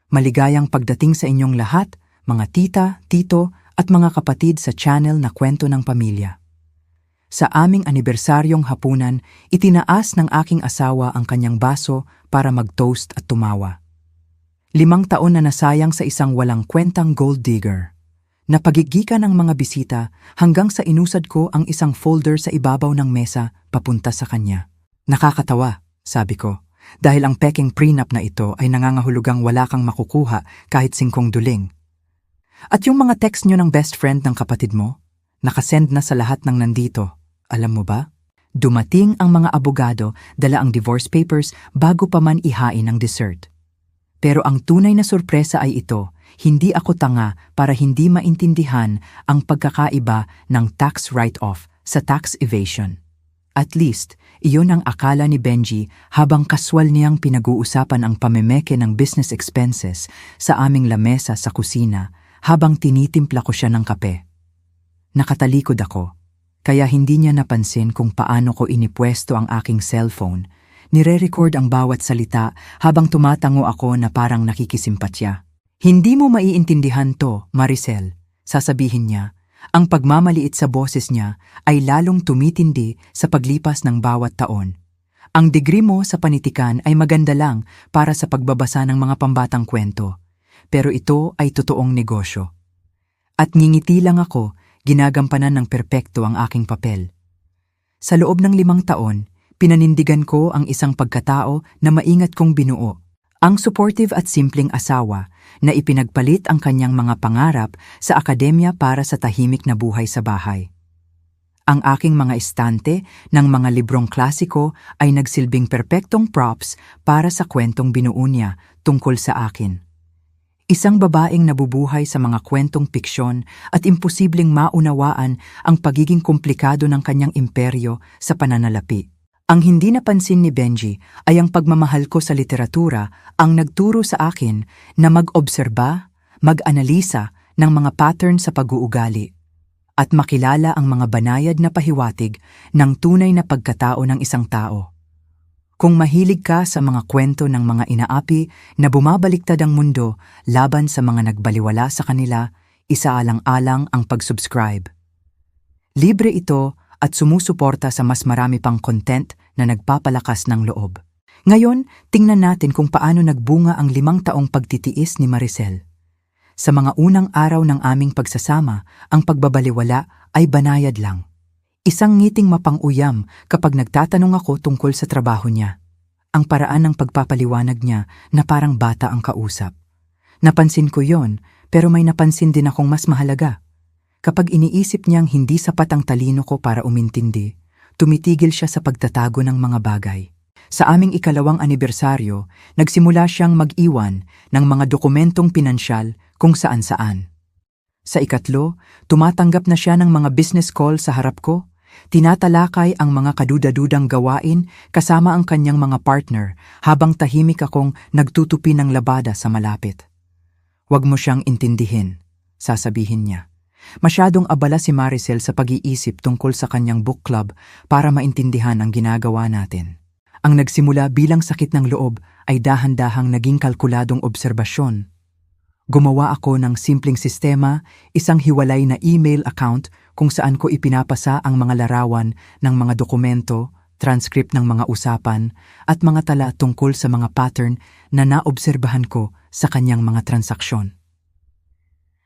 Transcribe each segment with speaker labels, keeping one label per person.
Speaker 1: Maligayang pagdating sa inyong lahat, mga tita, tito, at mga kapatid sa channel na Kwento ng Pamilya. Sa aming anibersaryong hapunan, itinaas ng aking asawa ang kanyang baso para mag-toast at tumawa. 5 taon na nasayang sa isang walang kwentang gold digger. Napagigikan ng mga bisita hanggang sa inusad ko ang isang folder sa ibabaw ng mesa papunta sa kanya. Nakakatawa, sabi ko. Dahil ang peking prenup na ito ay nangangahulugang wala kang makukuha kahit 5 duling. At yung mga text nyo ng best friend ng kapatid mo, nakasend na sa lahat ng nandito. Alam mo ba? Dumating ang mga abogado, dala ang divorce papers bago pa man ihain ang dessert. Pero ang tunay na sorpresa ay ito, hindi ako tanga para hindi maintindihan ang pagkakaiba ng tax write-off sa tax evasion. At least, iyon ang akala ni Benji habang kaswal niyang pinag-uusapan ang pamemeke ng business expenses sa aming lamesa sa kusina habang tinitimpla ko siya ng kape. Nakatalikod ako, kaya hindi niya napansin kung paano ko inipwesto ang aking cellphone. Nire-record ang bawat salita habang tumatango ako na parang nakikisimpatya. Hindi mo maiintindihan to, Maricel, sasabihin niya. Ang pagmamaliit sa boses niya ay lalong tumitindi sa paglipas ng bawat taon. Ang degree mo sa panitikan ay maganda lang para sa pagbabasa ng mga pambatang kwento, pero ito ay totoong negosyo. At ngingiti lang ako, ginagampanan ng perpekto ang aking papel. Sa loob ng 5 taon, pinanindigan ko ang isang pagkatao na maingat kong binuo. Ang supportive at simpleng asawa na ipinagpalit ang kanyang mga pangarap sa akademya para sa tahimik na buhay sa bahay. Ang aking mga estante ng mga librong klasiko ay nagsilbing perpektong props para sa kwentong binuo niya tungkol sa akin. Isang babaeng nabubuhay sa mga kwentong piksyon at imposibleng maunawaan ang pagiging komplikado ng kanyang imperyo sa pananalapi. Ang hindi napansin ni Benji ay ang pagmamahal ko sa literatura ang nagturo sa akin na mag-obserba, mag-analisa ng mga pattern sa pag-uugali at makilala ang mga banayad na pahiwatig ng tunay na pagkatao ng isang tao. Kung mahilig ka sa mga kwento ng mga inaapi na bumabaliktad ang mundo laban sa mga nagbaliwala sa kanila, isaalang-alang ang pag-subscribe. Libre ito at sumusuporta sa mas marami pang content na nagpapalakas ng loob. Ngayon, tingnan natin kung paano nagbunga ang 5 taong pagtitiis ni Maricel. Sa mga unang araw ng aming pagsasama, ang pagbabaliwala ay banayad lang. Isang ngiting mapang-uyam kapag nagtatanong ako tungkol sa trabaho niya. Ang paraan ng pagpapaliwanag niya na parang bata ang kausap. Napansin ko yon, pero may napansin din akong mas mahalaga. Kapag iniisip niyang hindi sapat ang talino ko para umintindi, tumitigil siya sa pagtatago ng mga bagay. Sa aming 2nd anibersaryo, nagsimula siyang mag-iwan ng mga dokumentong pinansyal kung saan-saan. Sa 3, tumatanggap na siya ng mga business call sa harap ko, tinatalakay ang mga kaduda-dudang gawain kasama ang kanyang mga partner habang tahimik akong nagtutupi ng labada sa malapit. "Huwag mo siyang intindihin," sasabihin niya. Masyadong abala si Maricel sa pag-iisip tungkol sa kanyang book club para maintindihan ang ginagawa natin. Ang nagsimula bilang sakit ng loob ay dahan-dahang naging kalkuladong obserbasyon. Gumawa ako ng simpleng sistema, isang hiwalay na email account kung saan ko ipinapasa ang mga larawan ng mga dokumento, transcript ng mga usapan, at mga tala tungkol sa mga pattern na naobserbahan ko sa kanyang mga transaksyon.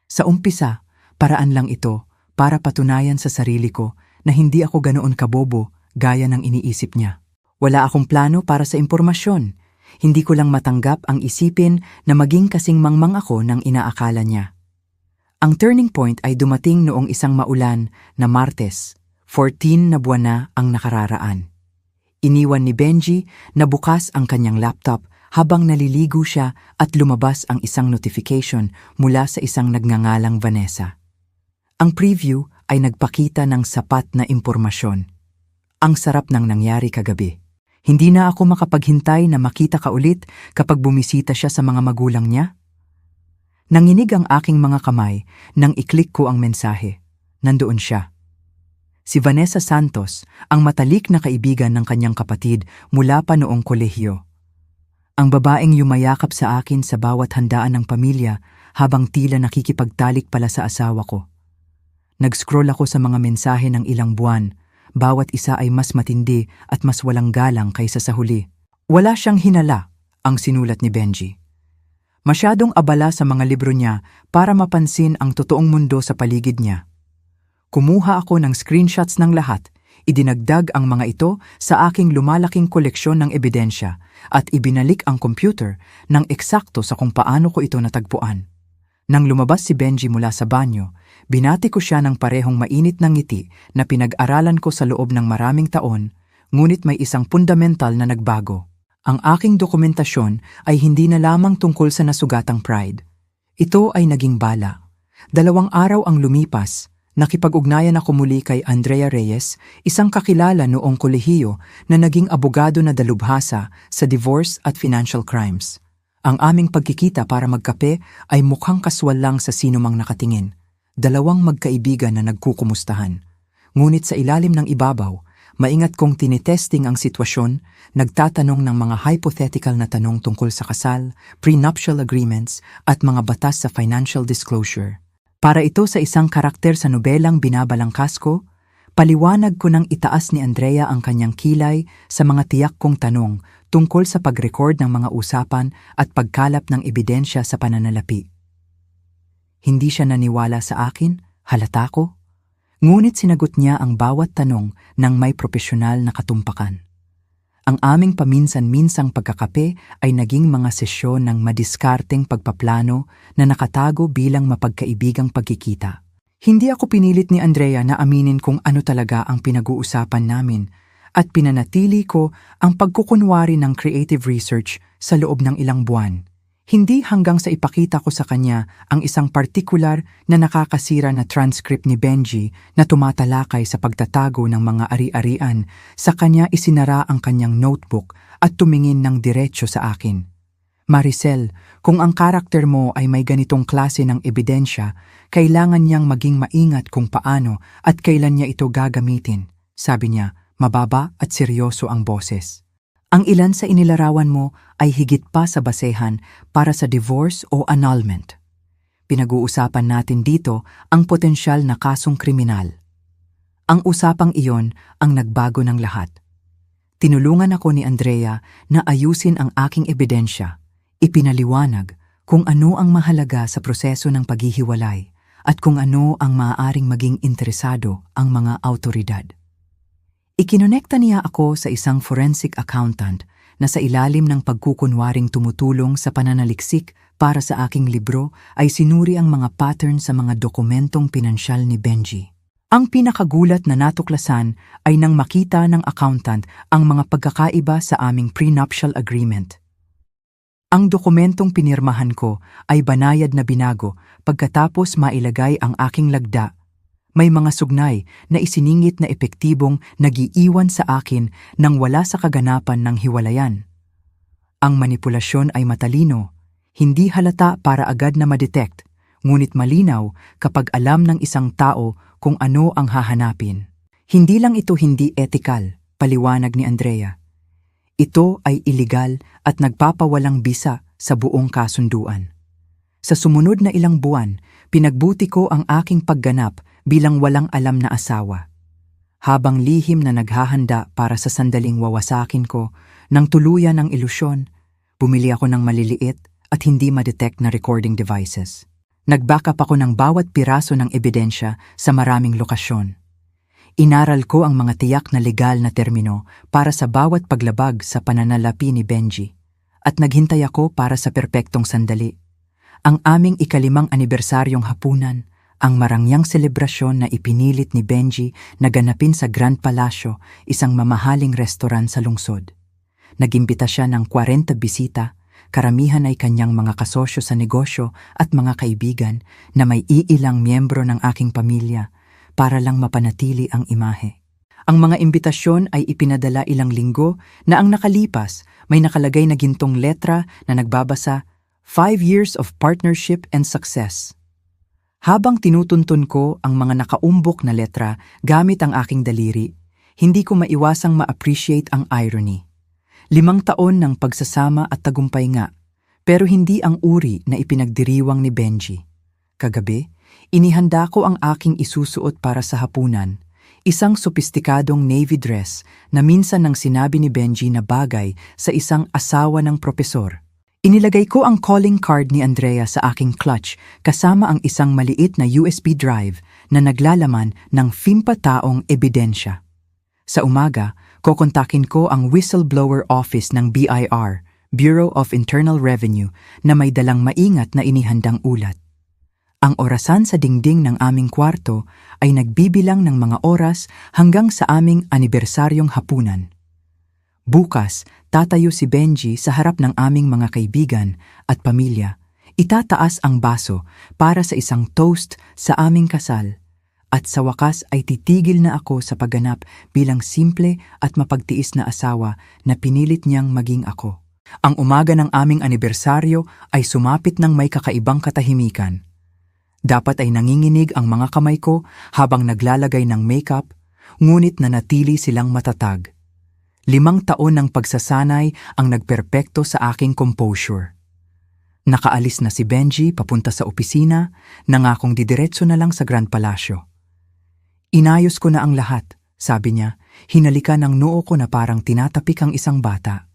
Speaker 1: Sa umpisa, paraan lang ito para patunayan sa sarili ko na hindi ako ganoon kabobo gaya ng iniisip niya. Wala akong plano para sa impormasyon. Hindi ko lang matanggap ang isipin na maging kasing mangmang ako ng inaakala niya. Ang turning point ay dumating noong isang maulan na Martes, 14 na buwan na ang nakararaan. Iniwan ni Benji na bukas ang kanyang laptop habang naliligo siya at lumabas ang isang notification mula sa isang nagngangalang Vanessa. Ang preview ay nagpakita ng sapat na impormasyon. Ang sarap ng nangyari kagabi. Hindi na ako makapaghintay na makita ka ulit kapag bumisita siya sa mga magulang niya. Nanginig ang aking mga kamay nang i-click ko ang mensahe. Nandoon siya. Si Vanessa Santos, ang matalik na kaibigan ng kanyang kapatid mula pa noong kolehiyo. Ang babaeng yumayakap sa akin sa bawat handaan ng pamilya habang tila nakikipagtalik pala sa asawa ko. Nag-scroll ako sa mga mensahe ng ilang buwan, bawat isa ay mas matindi at mas walang galang kaysa sa huli. Wala siyang hinala, ang sinulat ni Benji. Masyadong abala sa mga libro niya para mapansin ang totoong mundo sa paligid niya. Kumuha ako ng screenshots ng lahat, idinagdag ang mga ito sa aking lumalaking koleksyon ng ebidensya at ibinalik ang computer ng eksakto sa kung paano ko ito natagpuan. Nang lumabas si Benji mula sa banyo, binati ko siya ng parehong mainit ng ngiti na pinag-aralan ko sa loob ng maraming taon, ngunit may isang fundamental na nagbago. Ang aking dokumentasyon ay hindi na lamang tungkol sa nasugatang pride. Ito ay naging bala. 2 araw ang lumipas, nakipag-ugnayan ako muli kay Andrea Reyes, isang kakilala noong kolehiyo na naging abogado na dalubhasa sa divorce at financial crimes. Ang aming pagkikita para magkape ay mukhang kaswal lang sa sinumang nakatingin. 2 magkaibigan na nagkukumustahan. Ngunit sa ilalim ng ibabaw, maingat kong tinitesting ang sitwasyon, nagtatanong ng mga hypothetical na tanong tungkol sa kasal, prenuptial agreements at mga batas sa financial disclosure. Para ito sa isang karakter sa nobelang binabalangkas ko, paliwanag ko nang itaas ni Andrea ang kanyang kilay sa mga tiyak kong tanong tungkol sa pag-record ng mga usapan at pagkalap ng ebidensya sa pananalapi. Hindi siya naniwala sa akin, halata ko. Ngunit sinagot niya ang bawat tanong ng may propesyonal na katumpakan. Ang aming paminsan-minsang pagkakape ay naging mga sesyon ng madiskarteng pagpaplano na nakatago bilang mapagkaibigang pagkikita. Hindi ako pinilit ni Andrea na aminin kung ano talaga ang pinag-uusapan namin at pinanatili ko ang pagkukunwari ng creative research sa loob ng ilang buwan. Hindi hanggang sa ipakita ko sa kanya ang isang partikular na nakakasira na transcript ni Benji na tumatalakay sa pagtatago ng mga ari-arian, sa kanya isinara ang kanyang notebook at tumingin ng diretso sa akin. Maricel, kung ang karakter mo ay may ganitong klase ng ebidensya, kailangan niyang maging maingat kung paano at kailan niya ito gagamitin, sabi niya, mababa at seryoso ang boses. Ang ilan sa inilarawan mo ay higit pa sa basehan para sa divorce o annulment. Pinag-uusapan natin dito ang potensyal na kasong kriminal. Ang usapang iyon ang nagbago ng lahat. Tinulungan ako ni Andrea na ayusin ang aking ebidensya, ipinaliwanag kung ano ang mahalaga sa proseso ng paghihiwalay at kung ano ang maaaring maging interesado ang mga awtoridad. Ikinonekta niya ako sa isang forensic accountant na sa ilalim ng pagkukunwaring tumutulong sa pananaliksik para sa aking libro ay sinuri ang mga pattern sa mga dokumentong pinansyal ni Benji. Ang pinakagulat na natuklasan ay nang makita ng accountant ang mga pagkakaiba sa aming prenuptial agreement. Ang dokumentong pinirmahan ko ay banayad na binago pagkatapos mailagay ang aking lagda. May mga sugnay na isiningit na epektibong nag-iiwan sa akin nang wala sa kaganapan ng hiwalayan. Ang manipulasyon ay matalino, hindi halata para agad na ma-detect, ngunit malinaw kapag alam ng isang tao kung ano ang hahanapin. Hindi lang ito hindi ethical, paliwanag ni Andrea. Ito ay illegal at nagpapawalang bisa sa buong kasunduan. Sa sumunod na ilang buwan, pinagbuti ko ang aking pagganap bilang walang alam na asawa. Habang lihim na naghahanda para sa sandaling wawasakin ko, nang tuluyan ng ilusyon, bumili ako ng maliliit at hindi ma-detect na recording devices. Nag-backup ako ng bawat piraso ng ebidensya sa maraming lokasyon. Inaral ko ang mga tiyak na legal na termino para sa bawat paglabag sa pananalapi ni Benji at naghintay ako para sa perpektong sandali. Ang aming ika-5 anibersaryong hapunan, ang marangyang selebrasyon na ipinilit ni Benji na ganapin sa Grand Palacio, isang mamahaling restaurant sa lungsod. Nagimbita siya ng 40 bisita, karamihan ay kanyang mga kasosyo sa negosyo at mga kaibigan na may iilang miyembro ng aking pamilya para lang mapanatili ang imahe. Ang mga imbitasyon ay ipinadala ilang linggo na ang nakalipas may nakalagay na gintong letra na nagbabasa, 5 years of partnership and success. Habang tinutuntun ko ang mga nakaumbok na letra gamit ang aking daliri, hindi ko maiwasang ma-appreciate ang irony. 5 taon ng pagsasama at tagumpay nga, pero hindi ang uri na ipinagdiriwang ni Benji. Kagabi, inihanda ko ang aking isusuot para sa hapunan, isang sopistikadong navy dress na minsan nang sinabi ni Benji na bagay sa isang asawa ng propesor. Inilagay ko ang calling card ni Andrea sa aking clutch kasama ang isang maliit na USB drive na naglalaman ng 50 taong ebidensya. Sa umaga, kokontakin ko ang whistleblower office ng BIR, Bureau of Internal Revenue, na may dalang maingat na inihandang ulat. Ang orasan sa dingding ng aming kwarto ay nagbibilang ng mga oras hanggang sa aming anibersaryong hapunan. Bukas, tatayo si Benji sa harap ng aming mga kaibigan at pamilya. Itataas ang baso para sa isang toast sa aming kasal. At sa wakas ay titigil na ako sa pagganap bilang simple at mapagtiis na asawa na pinilit niyang maging ako. Ang umaga ng aming anibersaryo ay sumapit ng may kakaibang katahimikan. Dapat ay nanginginig ang mga kamay ko habang naglalagay ng makeup, ngunit nanatili silang matatag. 5 taon ng pagsasanay ang nagperpekto sa aking composure. Nakaalis na si Benji papunta sa opisina, nangakong didiretso na lang sa Grand Palacio. Inayos ko na ang lahat, sabi niya, hinalikan ng noo ko na parang tinatapik ang isang bata.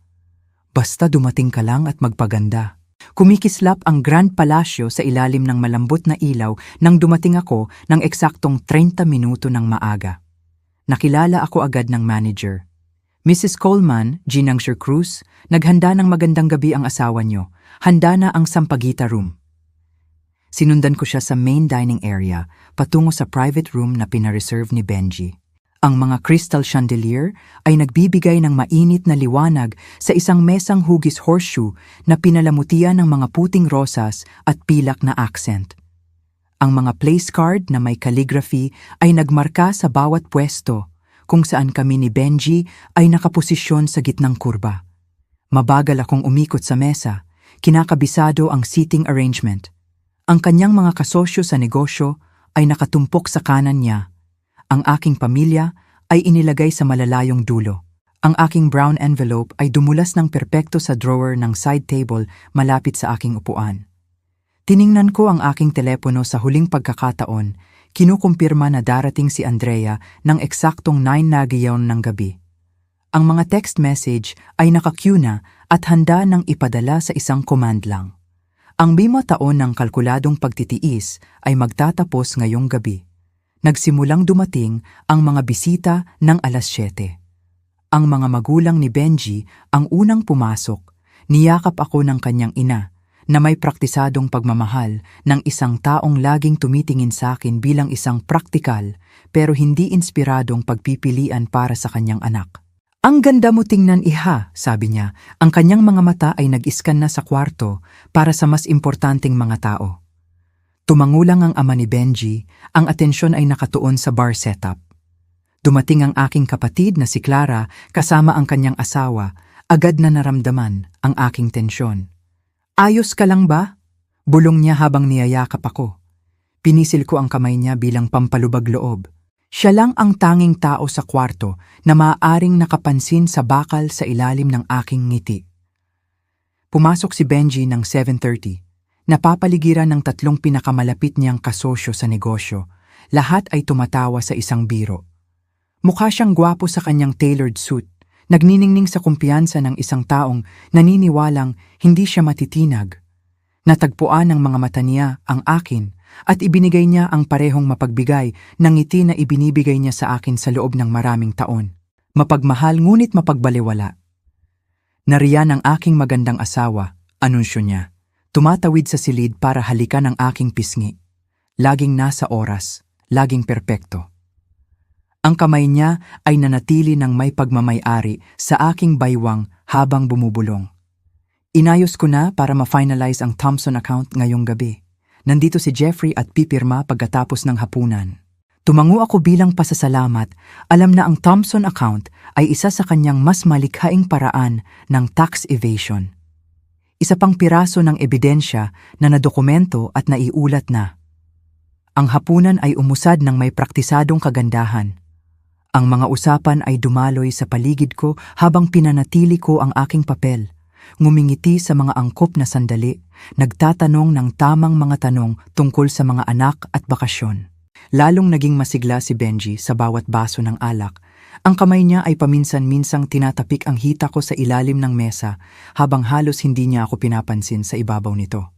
Speaker 1: Basta dumating ka lang at magpaganda. Kumikislap ang Grand Palacio sa ilalim ng malambot na ilaw nang dumating ako ng eksaktong 30 minuto ng maaga. Nakilala ako agad ng manager. Mrs. Coleman, Ginangshire Cruz, naghanda ng magandang gabi ang asawa niyo. Handa na ang Sampaguita room. Sinundan ko siya sa main dining area, patungo sa private room na pinareserve ni Benji. Ang mga crystal chandelier ay nagbibigay ng mainit na liwanag sa isang mesang hugis horseshoe na pinalamutian ng mga puting rosas at pilak na accent. Ang mga place card na may calligraphy ay nagmarka sa bawat pwesto, kung saan kami ni Benji ay nakaposisyon sa gitnang kurba. Mabagal akong umikot sa mesa, kinakabisado ang seating arrangement. Ang kanyang mga kasosyo sa negosyo ay nakatumpok sa kanan niya. Ang aking pamilya ay inilagay sa malalayong dulo. Ang aking brown envelope ay dumulas ng perpekto sa drawer ng side table malapit sa aking upuan. Tiningnan ko ang aking telepono sa huling pagkakataon, kinukumpirma na darating si Andrea ng eksaktong 9 na giyon ng gabi. Ang mga text message ay naka-queue na at handa ng ipadala sa isang command lang. Ang 5 taon ng kalkuladong pagtitiis ay magtatapos ngayong gabi. Nagsimulang dumating ang mga bisita ng 7:00. Ang mga magulang ni Benji ang unang pumasok. Niyakap ako ng kanyang ina na may praktisadong pagmamahal ng isang taong laging tumitingin sa akin bilang isang praktikal pero hindi inspiradong pagpipilian para sa kanyang anak. Ang ganda mo tingnan, iha, sabi niya. Ang kanyang mga mata ay nag-iskan na sa kwarto para sa mas importanteng mga tao. Tumangulang ang ama ni Benji, ang atensyon ay nakatuon sa bar setup. Dumating ang aking kapatid na si Clara kasama ang kanyang asawa, agad na naramdaman ang aking tensyon. Ayos ka lang ba? Bulong niya habang niyayakap ako. Pinisil ko ang kamay niya bilang pampalubag loob. Siya lang ang tanging tao sa kwarto na maaaring nakapansin sa bakal sa ilalim ng aking ngiti. Pumasok si Benji ng 7:30. Napapaligiran ng 3 pinakamalapit niyang kasosyo sa negosyo. Lahat ay tumatawa sa isang biro. Mukha siyang gwapo sa kanyang tailored suit, nagniningning sa kumpiyansa ng isang taong naniniwalang hindi siya matitinag. Natagpuan ng mga mata niya ang akin at ibinigay niya ang parehong mapagbigay ng ngiti na ibinibigay niya sa akin sa loob ng maraming taon. Mapagmahal ngunit mapagbaliwala. Nariyan ang aking magandang asawa, anunsyo niya. Tumatawid sa silid para halikan ang aking pisngi. Laging nasa oras, laging perpekto. Ang kamay niya ay nanatili ng may pagmamay-ari sa aking baywang habang bumubulong. Inayos ko na para ma-finalize ang Thompson account ngayong gabi. Nandito si Jeffrey at pipirma pagkatapos ng hapunan. Tumango ako bilang pasasalamat, alam na ang Thompson account ay isa sa kanyang mas malikhaing paraan ng tax evasion. Isa pang piraso ng ebidensya na nadokumento at naiulat na. Ang hapunan ay umusad ng may praktisadong kagandahan. Ang mga usapan ay dumaloy sa paligid ko habang pinanatili ko ang aking papel. Ngumingiti sa mga angkop na sandali, nagtatanong ng tamang mga tanong tungkol sa mga anak at bakasyon. Lalong naging masigla si Benji sa bawat baso ng alak. Ang kamay niya ay paminsan-minsang tinatapik ang hita ko sa ilalim ng mesa habang halos hindi niya ako pinapansin sa ibabaw nito.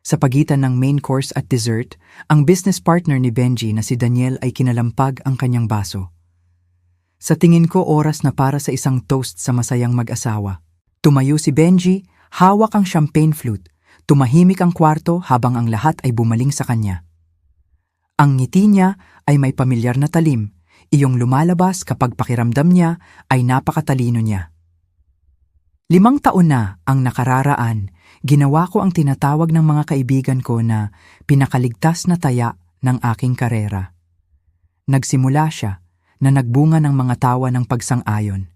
Speaker 1: Sa pagitan ng main course at dessert, ang business partner ni Benji na si Daniel ay kinalampag ang kanyang baso. Sa tingin ko oras na para sa isang toast sa masayang mag-asawa. Tumayo si Benji, hawak ang champagne flute. Tumahimik ang kwarto habang ang lahat ay bumaling sa kanya. Ang ngiti niya ay may pamilyar na talim, iyong lumalabas kapag pakiramdam niya ay napakatalino niya. 5 taon na ang nakararaan, ginawa ko ang tinatawag ng mga kaibigan ko na pinakaligtas na taya ng aking karera. Nagsimula siya na nagbunga ng mga tawa ng pagsang-ayon.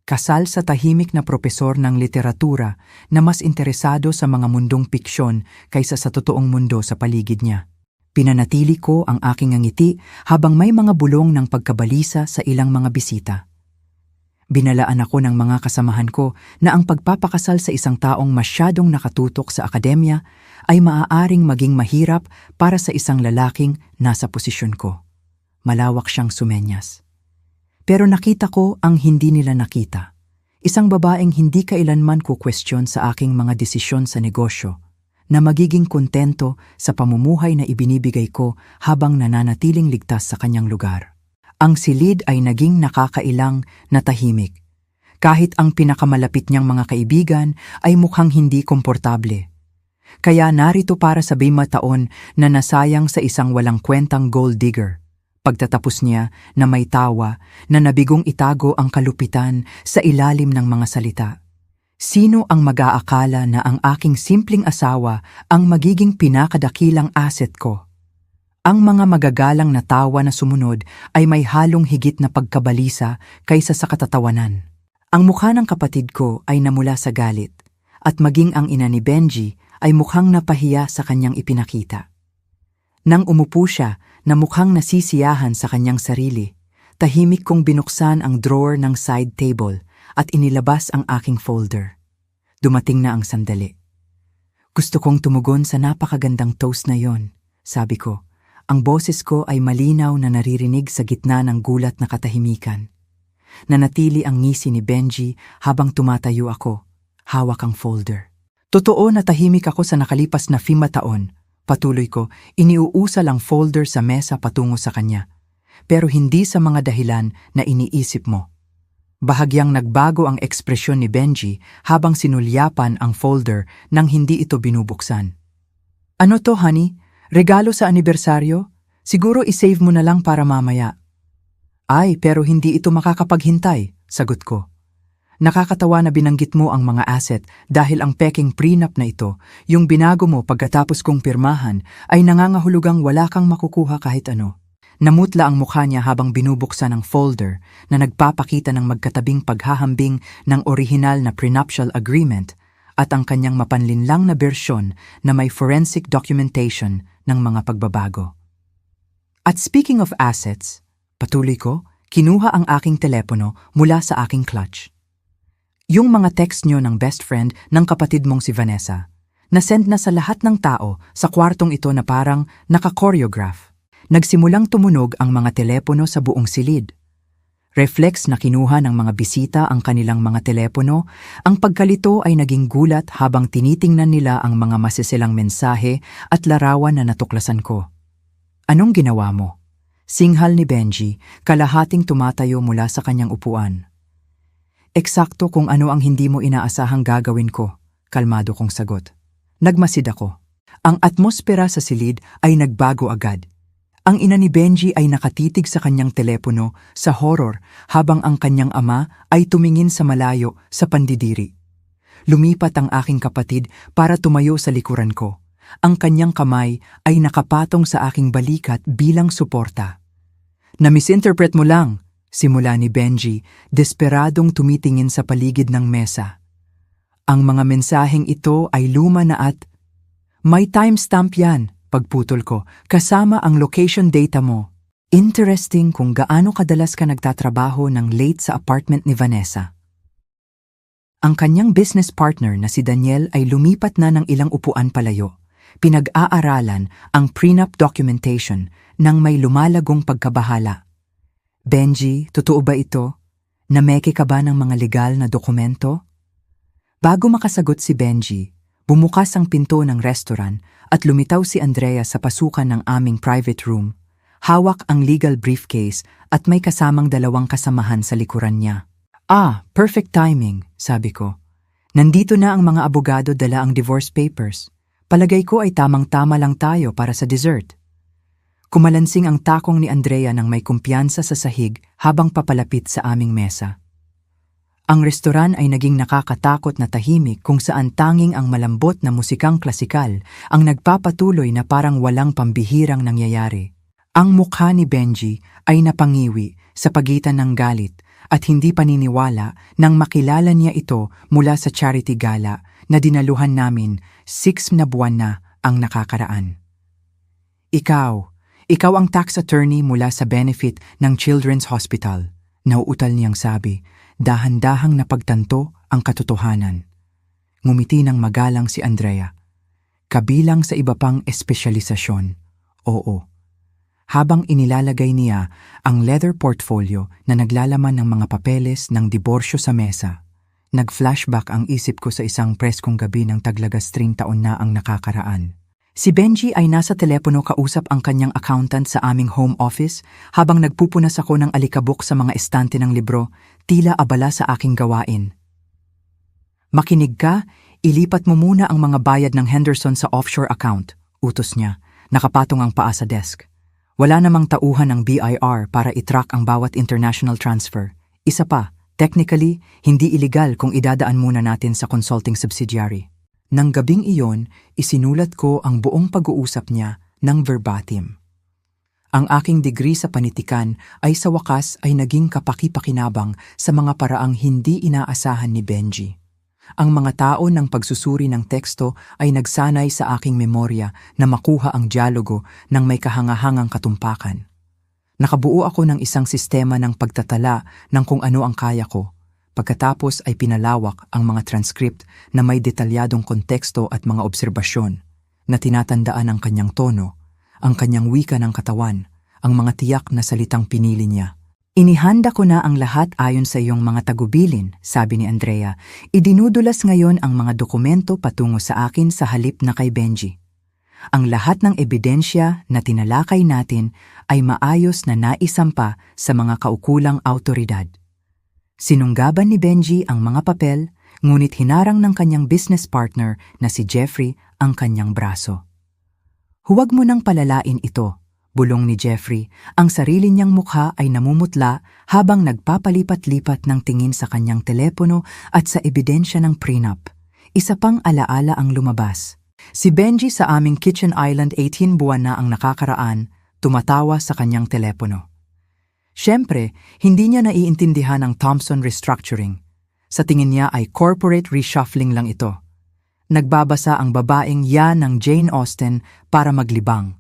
Speaker 1: Kasal sa tahimik na propesor ng literatura na mas interesado sa mga mundong piksyon kaysa sa totoong mundo sa paligid niya. Pinanatili ko ang aking ngiti habang may mga bulong ng pagkabalisa sa ilang mga bisita. Binalaan ako ng mga kasamahan ko na ang pagpapakasal sa isang taong masyadong nakatutok sa akademya ay maaaring maging mahirap para sa isang lalaking nasa posisyon ko. Malawak siyang sumenyas. Pero nakita ko ang hindi nila nakita. Isang babaeng hindi kailanman kukwestiyon sa aking mga desisyon sa negosyo, na magiging kontento sa pamumuhay na ibinibigay ko habang nananatiling ligtas sa kanyang lugar. Ang silid ay naging nakakailang na tahimik. Kahit ang pinakamalapit niyang mga kaibigan ay mukhang hindi komportable. Kaya narito para sa 5 taon na nasayang sa isang walang kwentang gold digger. Pagtatapos niya na may tawa na nabigong itago ang kalupitan sa ilalim ng mga salita. Sino ang mag-aakala na ang aking simpleng asawa ang magiging pinakadakilang asset ko? Ang mga magagalang na tawa na sumunod ay may halong higit na pagkabalisa kaysa sa katatawanan. Ang mukha ng kapatid ko ay namula sa galit, at maging ang ina ni Benji ay mukhang napahiya sa kanyang ipinakita. Nang umupo siya na mukhang nasisiyahan sa kanyang sarili, tahimik kong binuksan ang drawer ng side table at inilabas ang aking folder. Dumating na ang sandali. Gusto kong tumugon sa napakagandang toast na yon, sabi ko. Ang boses ko ay malinaw na naririnig sa gitna ng gulat na katahimikan. Nanatili ang ngisi ni Benji habang tumatayo ako, hawak ang folder. Totoo na tahimik ako sa nakalipas na 5 taon. Patuloy ko, iniuusal ang folder sa mesa patungo sa kanya. Pero hindi sa mga dahilan na iniisip mo. Bahagyang nagbago ang ekspresyon ni Benji habang sinulyapan ang folder nang hindi ito binubuksan. Ano to, honey? Regalo sa anibersaryo? Siguro isave mo na lang para mamaya. Ay, pero hindi ito makakapaghintay, sagot ko. Nakakatawa na binanggit mo ang mga asset dahil ang peking prenup na ito, yung binago mo pagkatapos kong pirmahan, ay nangangahulugang wala kang makukuha kahit ano. Namutla ang mukha niya habang binubuksan ang folder na nagpapakita ng magkatabing paghahambing ng orihinal na prenuptial agreement at ang kanyang mapanlinlang na bersyon na may forensic documentation ng mga pagbabago. At speaking of assets, patuloy ko, kinuha ang aking telepono mula sa aking clutch. Yung mga text nyo ng best friend ng kapatid mong si Vanessa, na-send na sa lahat ng tao sa kwartong ito na parang naka-choreograph. Nagsimulang tumunog ang mga telepono sa buong silid. Reflex na kinuha ng mga bisita ang kanilang mga telepono, ang pagkalito ay naging gulat habang tinitingnan nila ang mga masisilang mensahe at larawan na natuklasan ko. Anong ginawa mo? Singhal ni Benji, kalahating tumatayo mula sa kanyang upuan. Eksakto kung ano ang hindi mo inaasahang gagawin ko, kalmado kong sagot. Nagmasid ako. Ang atmosfera sa silid ay nagbago agad. Ang ina ni Benji ay nakatitig sa kanyang telepono sa horror habang ang kanyang ama ay tumingin sa malayo sa pandidiri. Lumipat ang aking kapatid para tumayo sa likuran ko. Ang kanyang kamay ay nakapatong sa aking balikat bilang suporta. Na-misinterpret mo lang, simula ni Benji, desperadong tumitingin sa paligid ng mesa. Ang mga mensaheng ito ay luma na at may timestamp yan, pagputol ko, kasama ang location data mo. Interesting kung gaano kadalas ka nagtatrabaho ng late sa apartment ni Vanessa. Ang kanyang business partner na si Daniel ay lumipat na ng ilang upuan palayo. Pinag-aaralan ang prenup documentation ng may lumalagong pagkabahala. Benji, totoo ba ito? Nameke ka ba ng mga legal na dokumento? Bago makasagot si Benji, bumukas ang pinto ng restaurant at lumitaw si Andrea sa pasukan ng aming private room. Hawak ang legal briefcase at may kasamang 2 kasamahan sa likuran niya. Perfect timing, sabi ko. Nandito na ang mga abogado dala ang divorce papers. Palagay ko ay tamang-tama lang tayo para sa dessert. Kumalansing ang takong ni Andrea nang may kumpiyansa sa sahig habang papalapit sa aming mesa. Ang restoran ay naging nakakatakot na tahimik kung saan tanging ang malambot na musikang klasikal ang nagpapatuloy na parang walang pambihirang nangyayari. Ang mukha ni Benji ay napangiwi sa pagitan ng galit at hindi paniniwala nang makilala niya ito mula sa charity gala na dinaluhan namin 6 na buwan na ang nakakaraan. Ikaw ang tax attorney mula sa benefit ng Children's Hospital, nauutal niyang sabi. Dahan-dahang napagtanto ang katotohanan. Ngumiti ng magalang si Andrea. Kabilang sa iba pang espesyalisasyon, oo. Habang inilalagay niya ang leather portfolio na naglalaman ng mga papeles ng diborsyo sa mesa, nag-flashback ang isip ko sa isang preskong gabi ng taglagas 30 taon na ang nakakaraan. Si Benji ay nasa telepono kausap ang kanyang accountant sa aming home office habang nagpupunas ako ng alikabok sa mga estante ng libro, tila abala sa aking gawain. Makinig ka, ilipat mo muna ang mga bayad ng Henderson sa offshore account, utos niya, nakapatong ang paa sa desk. Wala namang tauhan ng BIR para itrack ang bawat international transfer. Isa pa, technically, hindi illegal kung idadaan muna natin sa consulting subsidiary. Nang gabing iyon, isinulat ko ang buong pag-uusap niya ng verbatim. Ang aking degree sa panitikan ay sa wakas ay naging kapaki-pakinabang sa mga paraang hindi inaasahan ni Benji. Ang mga tao ng pagsusuri ng teksto ay nagsanay sa aking memorya na makuha ang dialogo ng may kahangahangang katumpakan. Nakabuo ako ng isang sistema ng pagtatala ng kung ano ang kaya ko. Pagkatapos ay pinalawak ang mga transcript na may detalyadong konteksto at mga obserbasyon na tinatandaan ang kanyang tono, ang kanyang wika ng katawan, ang mga tiyak na salitang pinili niya. Inihanda ko na ang lahat ayon sa iyong mga tagubilin, sabi ni Andrea. Idinudulas ngayon ang mga dokumento patungo sa akin sa halip na kay Benji. Ang lahat ng ebidensya na tinalakay natin ay maayos na naisampa sa mga kaukulang awtoridad. Sinunggaban ni Benji ang mga papel, ngunit hinarang ng kanyang business partner na si Jeffrey ang kanyang braso. Huwag mo nang palalain ito, bulong ni Jeffrey. Ang sarili niyang mukha ay namumutla habang nagpapalipat-lipat ng tingin sa kanyang telepono at sa ebidensya ng prenup. Isa pang alaala ang lumabas. Si Benji sa aming kitchen island 18 buwan na ang nakakaraan, tumatawa sa kanyang telepono. Siyempre, hindi niya naiintindihan ang Thompson restructuring. Sa tingin niya ay corporate reshuffling lang ito. Nagbabasa ang babaeng yan ng Jane Austen para maglibang.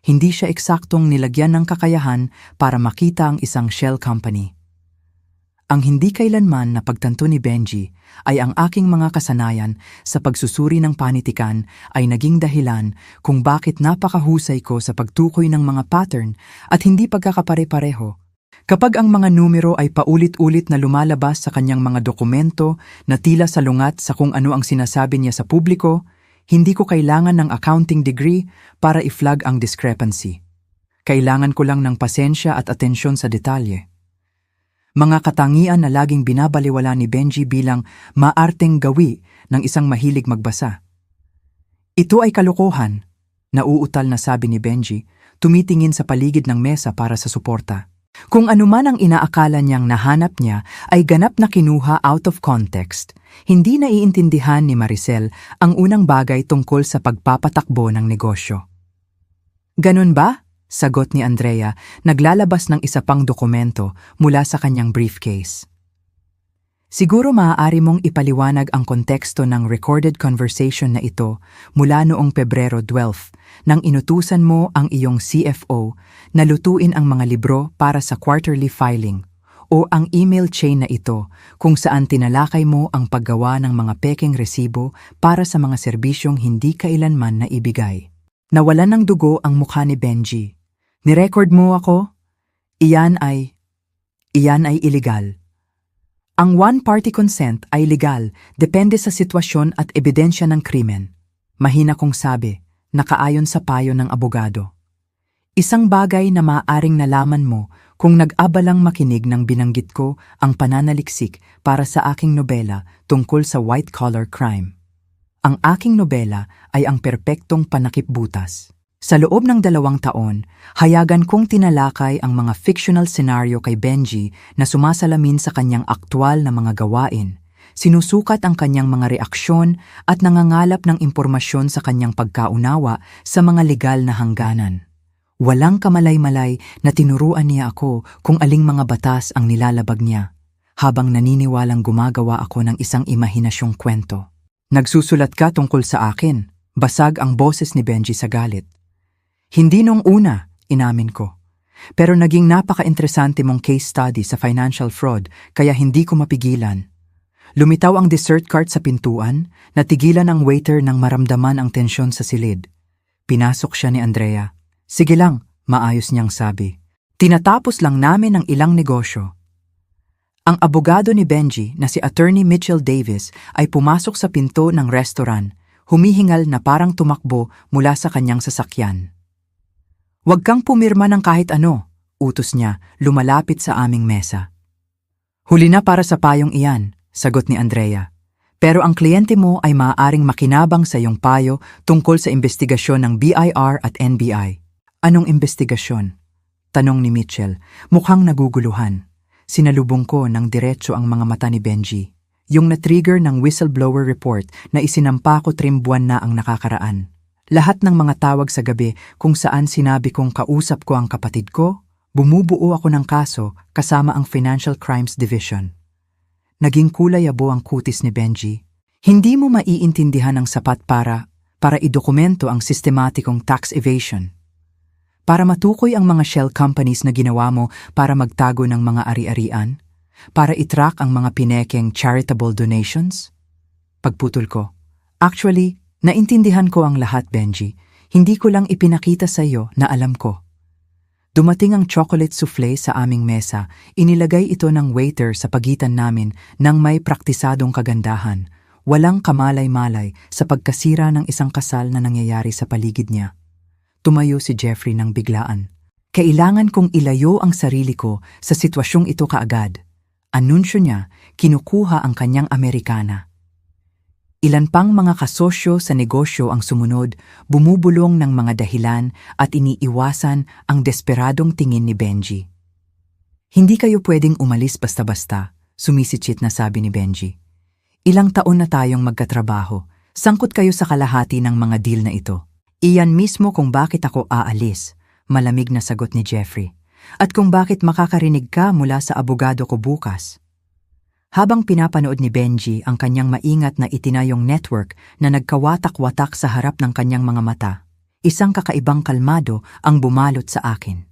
Speaker 1: Hindi siya eksaktong nilagyan ng kakayahan para makita ang isang shell company. Ang hindi kailanman na pagtanto ni Benji ay ang aking mga kasanayan sa pagsusuri ng panitikan ay naging dahilan kung bakit napakahusay ko sa pagtukoy ng mga pattern at hindi pagkakapare-pareho. Kapag ang mga numero ay paulit-ulit na lumalabas sa kanyang mga dokumento na tila salungat sa kung ano ang sinasabi niya sa publiko, hindi ko kailangan ng accounting degree para i-flag ang discrepancy. Kailangan ko lang ng pasensya at atensyon sa detalye. Mga katangian na laging binabaliwala ni Benji bilang maarteng gawi ng isang mahilig magbasa. Ito ay kalokohan, nauutal na sabi ni Benji, tumitingin sa paligid ng mesa para sa suporta. Kung anuman ang inaakala niyang nahanap niya ay ganap na kinuha out of context, hindi naiintindihan ni Maricel ang unang bagay tungkol sa pagpapatakbo ng negosyo. Ganun ba? Sagot ni Andrea, naglalabas ng isa pang dokumento mula sa kanyang briefcase. Siguro maaari mong ipaliwanag ang konteksto ng recorded conversation na ito mula noong Pebrero 12 nang inutusan mo ang iyong CFO na lutuin ang mga libro para sa quarterly filing o ang email chain na ito kung saan tinalakay mo ang paggawa ng mga pekeng resibo para sa mga serbisyong hindi kailanman na ibigay. Nawalan ng dugo ang mukha ni Benji. Nirecord mo ako? Iyan ay illegal. Ang one-party consent ay legal, depende sa sitwasyon at ebidensya ng krimen. Mahina kong sabi, nakaayon sa payo ng abogado. Isang bagay na maaaring nalaman mo kung nag-abalang makinig ng binanggit ko ang pananaliksik para sa aking nobela tungkol sa white-collar crime. Ang aking nobela ay ang perpektong panakipbutas. Sa loob ng 2 taon, hayagan kong tinalakay ang mga fictional scenario kay Benji na sumasalamin sa kanyang aktwal na mga gawain, sinusukat ang kanyang mga reaksyon at nangangalap ng impormasyon sa kanyang pagkaunawa sa mga legal na hangganan. Walang kamalay-malay na tinuruan niya ako kung aling mga batas ang nilalabag niya, habang naniniwalang gumagawa ako ng isang imahinasyong kwento. Nagsusulat ka tungkol sa akin, basag ang boses ni Benji sa galit. Hindi nung una, inamin ko. Pero naging napaka-interesante mong case study sa financial fraud kaya hindi ko mapigilan. Lumitaw ang dessert cart sa pintuan, natigilan ang waiter nang maramdaman ang tensyon sa silid. Pinasok siya ni Andrea. Sige lang, maayos niyang sabi. Tinatapos lang namin ang ilang negosyo. Ang abogado ni Benji na si Attorney Mitchell Davis ay pumasok sa pinto ng restaurant, humihingal na parang tumakbo mula sa kanyang sasakyan. Huwag kang pumirma ng kahit ano, utos niya, lumalapit sa aming mesa. Huli na para sa payong iyan, sagot ni Andrea. Pero ang kliyente mo ay maaaring makinabang sa iyong payo tungkol sa investigasyon ng BIR at NBI. Anong investigasyon? Tanong ni Mitchell, mukhang naguguluhan. Sinalubong ko ng diretso ang mga mata ni Benji. Yung na-trigger ng whistleblower report na isinampa ko 3 buwan na ang nakakaraan. Lahat ng mga tawag sa gabi kung saan sinabi kong kausap ko ang kapatid ko, bumubuo ako ng kaso kasama ang Financial Crimes Division. Naging kulay-abo ang kutis ni Benji. Hindi mo maiintindihan ang sapat para idokumento ang sistematikong tax evasion. Para matukoy ang mga shell companies na ginawa mo para magtago ng mga ari-arian? Para itrack ang mga pinekeng charitable donations? Pagputol ko. Actually, naintindihan ko ang lahat, Benji. Hindi ko lang ipinakita sa iyo na alam ko. Dumating ang chocolate soufflé sa aming mesa. Inilagay ito ng waiter sa pagitan namin nang may praktisadong kagandahan. Walang kamalay-malay sa pagkasira ng isang kasal na nangyayari sa paligid niya. Tumayo si Jeffrey ng biglaan. Kailangan kong ilayo ang sarili ko sa sitwasyong ito kaagad. Anunsyo niya, kinukuha ang kanyang Amerikana. Ilan pang mga kasosyo sa negosyo ang sumunod, bumubulong ng mga dahilan at iniiwasan ang desperadong tingin ni Benji. Hindi kayo pwedeng umalis basta-basta, sumisitsit na sabi ni Benji. Ilang taon na tayong magkatrabaho, sangkot kayo sa kalahati ng mga deal na ito. Iyan mismo kung bakit ako aalis, malamig na sagot ni Jeffrey. At kung bakit makakarinig ka mula sa abogado ko bukas. Habang pinapanood ni Benji ang kanyang maingat na itinayong network na nagkawatak-watak sa harap ng kanyang mga mata, isang kakaibang kalmado ang bumalot sa akin.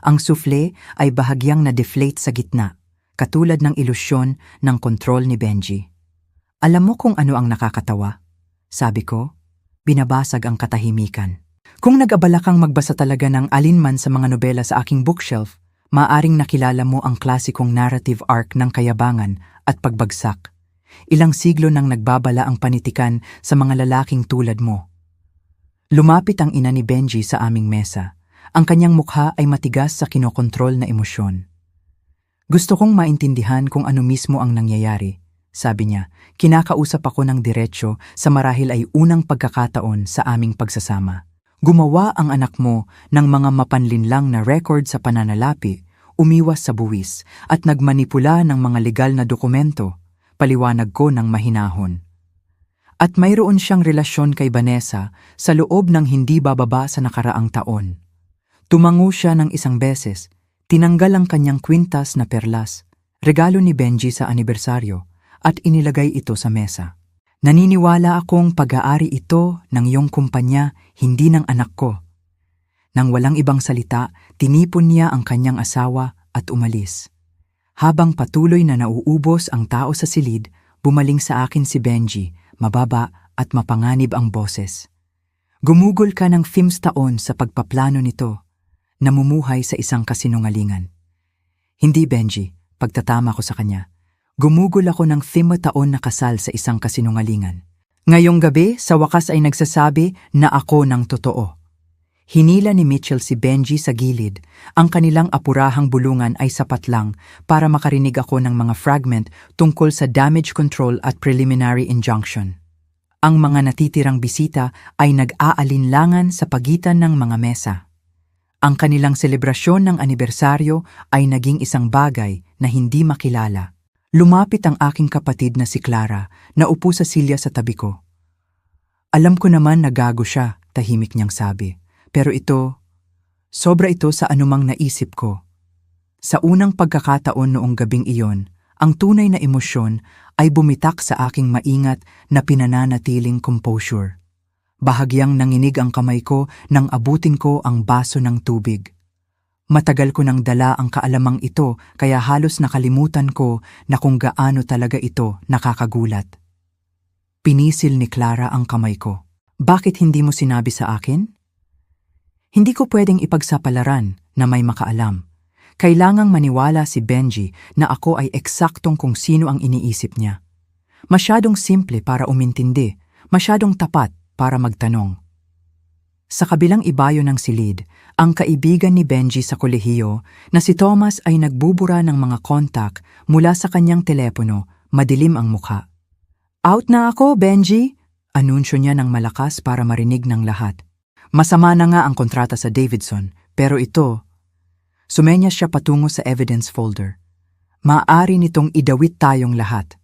Speaker 1: Ang soufflé ay bahagyang na-deflate sa gitna, katulad ng ilusyon ng kontrol ni Benji. Alam mo kung ano ang nakakatawa? Sabi ko, binabasag ang katahimikan. Kung nag-abala kang magbasa talaga ng alinman sa mga nobela sa aking bookshelf, maaring nakilala mo ang klasikong narrative arc ng kayabangan at pagbagsak. Ilang siglo nang nagbabala ang panitikan sa mga lalaking tulad mo. Lumapit ang ina ni Benji sa aming mesa. Ang kanyang mukha ay matigas sa kinokontrol na emosyon. Gusto kong maintindihan kung ano mismo ang nangyayari, sabi niya. Kinakausap ako ng diretsyo sa marahil ay unang pagkakataon sa aming pagsasama. Gumawa ang anak mo ng mga mapanlinlang na record sa pananalapi, umiwas sa buwis, at nagmanipula ng mga legal na dokumento, paliwanag ko ng mahinahon. At mayroon siyang relasyon kay Vanessa sa loob ng hindi bababa sa nakaraang taon. Tumango siya ng isang beses, tinanggal ang kanyang kwintas na perlas, Regalo ni Benji sa anibersaryo at inilagay ito sa mesa. Naniniwala akong pag-aari ito ng iyong kumpanya, hindi ng anak ko. Nang walang ibang salita, tinipon niya ang kanyang asawa at umalis. Habang patuloy na nauubos ang tao sa silid, bumaling sa akin si Benji, mababa at mapanganib ang boses. Gumugol ka ng 5 taon sa pagpaplano nito, namumuhay sa isang kasinungalingan. Hindi, Benji, pagtatama ko sa kanya. Gumugol ako ng 5 taon na kasal sa isang kasinungalingan. Ngayong gabi, sa wakas ay nagsasabi na ako ng totoo. Hinila ni Mitchell si Benji sa gilid. Ang kanilang apurahang bulungan ay sapat lang para makarinig ako ng mga fragment tungkol sa damage control at preliminary injunction. Ang mga natitirang bisita ay nag-aalinlangan sa pagitan ng mga mesa. Ang kanilang selebrasyon ng anibersaryo ay naging isang bagay na hindi makilala. Lumapit ang aking kapatid na si Clara na upo sa silya sa tabi ko. Alam ko naman na gago siya, tahimik niyang sabi. Pero sobra ito sa anumang naisip ko. Sa unang pagkakataon noong gabing iyon, ang tunay na emosyon ay bumitak sa aking maingat na pinananatiling composure. Bahagyang nanginig ang kamay ko nang abutin ko ang baso ng tubig. Matagal ko nang dala ang kaalamang ito kaya halos nakalimutan ko na kung gaano talaga ito nakakagulat. Pinisil ni Clara ang kamay ko. Bakit hindi mo sinabi sa akin? Hindi ko pwedeng ipagsapalaran na may makaalam. Kailangang maniwala si Benji na ako ay eksaktong kung sino ang iniisip niya. Masyadong simple para umintindi, masyadong tapat para magtanong. Sa kabilang ibayo ng silid, ang kaibigan ni Benji sa kolehiyo na si Thomas ay nagbubura ng mga kontak mula sa kanyang telepono, madilim ang mukha. Out na ako, Benji! Anunsyo niya ng malakas para marinig ng lahat. Masama na nga ang kontrata sa Davidson, pero sumenyas siya patungo sa evidence folder. Maaari nitong idawit tayong lahat.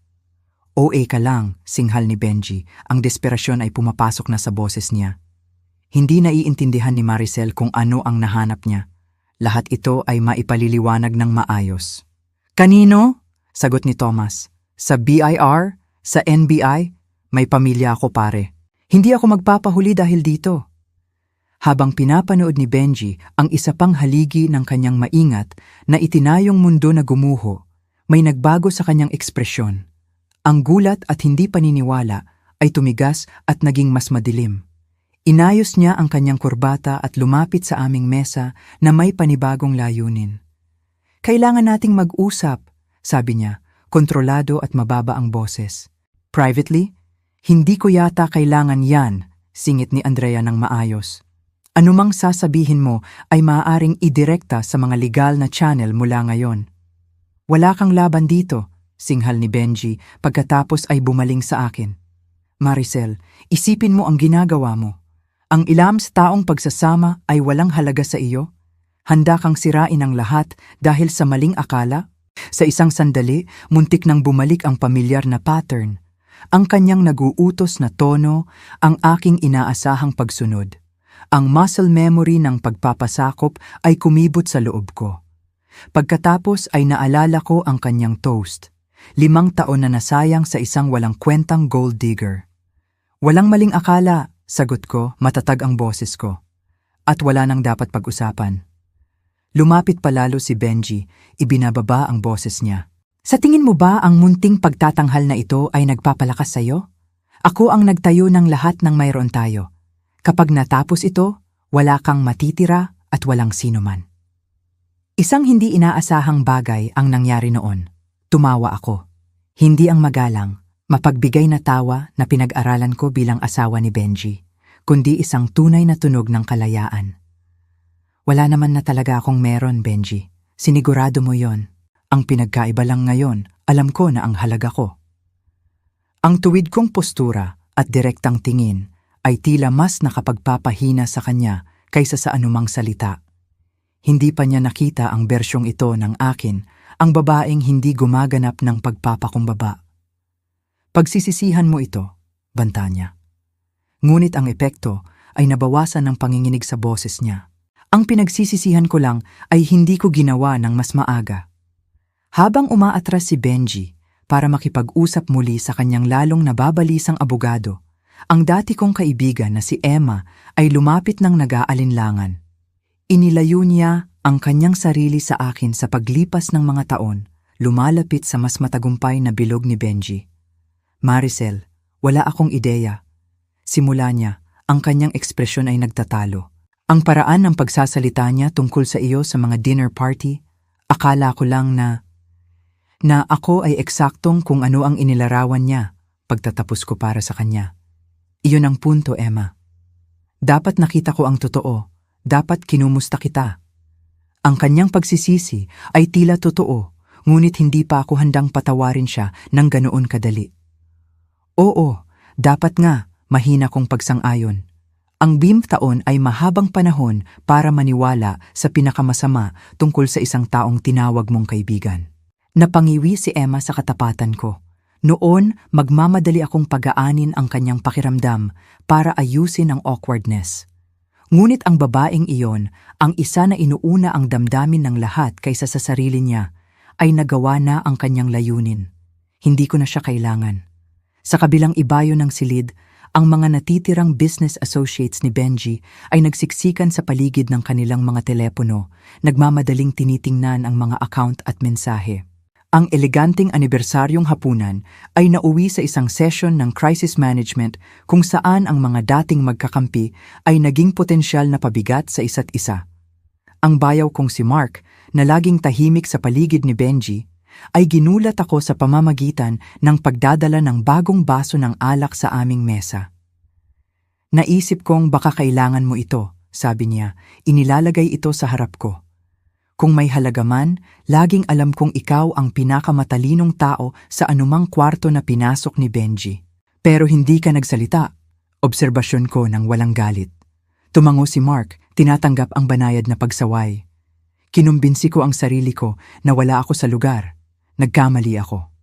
Speaker 1: OA ka lang, singhal ni Benji. Ang desperasyon ay pumapasok na sa boses niya. Hindi naiintindihan ni Maricel kung ano ang nahanap niya. Lahat ito ay maipaliliwanag ng maayos. Kanino? Sagot ni Thomas. Sa BIR? Sa NBI? May pamilya ako, pare. Hindi ako magpapahuli dahil dito. Habang pinapanood ni Benji ang isa pang haligi ng kanyang maingat na itinayong mundo na gumuho, may nagbago sa kanyang ekspresyon. Ang gulat at hindi paniniwala ay tumigas at naging mas madilim. Inayos niya ang kanyang kurbata at lumapit sa aming mesa na may panibagong layunin. Kailangan nating mag-usap, sabi niya, kontrolado at mababa ang boses. Privately? Hindi ko yata kailangan yan, singit ni Andrea ng maayos. Anumang sasabihin mo ay maaaring idirekta sa mga legal na channel mula ngayon. Wala kang laban dito, singhal ni Benji pagkatapos ay bumaling sa akin. Maricel, isipin mo ang ginagawa mo. Ang ilams taong pagsasama ay walang halaga sa iyo? Handa kang sirain ang lahat dahil sa maling akala? Sa isang sandali, muntik nang bumalik ang pamilyar na pattern. Ang kanyang naguutos na tono, ang aking inaasahang pagsunod. Ang muscle memory ng pagpapasakop ay kumibot sa loob ko. Pagkatapos ay naalala ko ang kanyang toast. 5 taon na nasayang sa isang walang kwentang gold digger. Walang maling akala, sagot ko, matatag ang boses ko. At wala nang dapat pag-usapan. Lumapit palalo si Benji, ibinababa ang boses niya. Sa tingin mo ba ang munting pagtatanghal na ito ay nagpapalakas sa'yo? Ako ang nagtayo ng lahat ng mayroon tayo. Kapag natapos ito, wala kang matitira at walang sinuman. Isang hindi inaasahang bagay ang nangyari noon. Tumawa ako. Hindi ang magalang, mapagbigay na tawa na pinag-aralan ko bilang asawa ni Benji, kundi isang tunay na tunog ng kalayaan. Wala naman na talaga akong meron, Benji. Sinigurado mo yon. Ang pinagkaiba lang ngayon, alam ko na ang halaga ko. Ang tuwid kong postura at direktang tingin ay tila mas nakapagpapahina sa kanya kaysa sa anumang salita. Hindi pa niya nakita ang bersyong ito ng akin, ang babaeng hindi gumaganap ng pagpapakumbaba. Pagsisisihan mo ito, banta niya. Ngunit ang epekto ay nabawasan ng panginginig sa boses niya. Ang pinagsisisihan ko lang ay hindi ko ginawa ng mas maaga. Habang umaatras si Benji para makipag-usap muli sa kanyang lalong nababalisang abogado, ang dati kong kaibigan na si Emma ay lumapit ng nag-aalinlangan. Inilayo niya ang kanyang sarili sa akin sa paglipas ng mga taon, lumalapit sa mas matagumpay na bilog ni Benji. Maricel, wala akong ideya. Simula niya, ang kanyang ekspresyon ay nagtatalo. Ang paraan ng pagsasalita niya tungkol sa iyo sa mga dinner party, akala ko lang na ako ay eksaktong kung ano ang inilarawan niya pagtatapos ko para sa kanya. Iyon ang punto, Emma. Dapat nakita ko ang totoo, dapat kinumusta kita. Ang kanyang pagsisisi ay tila totoo, ngunit hindi pa ako handang patawarin siya ng ganoon kadali. Oo, dapat nga, mahina kong pagsang-ayon. Ang taon ay mahabang panahon para maniwala sa pinakamasama tungkol sa isang taong tinawag mong kaibigan. Napangiwi si Emma sa katapatan ko. Noon, magmamadali akong pagaanin ang kanyang pakiramdam para ayusin ang awkwardness. Ngunit ang babaeng iyon, ang isa na inuuna ang damdamin ng lahat kaysa sa sarili niya, ay nagawa na ang kanyang layunin. Hindi ko na siya kailangan. Sa kabilang ibayo ng silid, ang mga natitirang business associates ni Benji ay nagsiksikan sa paligid ng kanilang mga telepono, nagmamadaling tinitingnan ang mga account at mensahe. Ang eleganteng anibersaryong hapunan ay nauwi sa isang session ng crisis management kung saan ang mga dating magkakampi ay naging potensyal na pabigat sa isa't isa. Ang bayaw kong si Mark, na laging tahimik sa paligid ni Benji, ay ginulat ako sa pamamagitan ng pagdadala ng bagong baso ng alak sa aming mesa. Naisip kong baka kailangan mo ito, sabi niya, inilalagay ito sa harap ko. Kung may halaga man, laging alam kong ikaw ang pinakamatalinong tao sa anumang kwarto na pinasok ni Benji. Pero hindi ka nagsalita. Obserbasyon ko ng walang galit. Tumango si Mark, tinatanggap ang banayad na pagsaway. Kinumbinsi ko ang sarili ko na wala ako sa lugar. Nagkamali ako.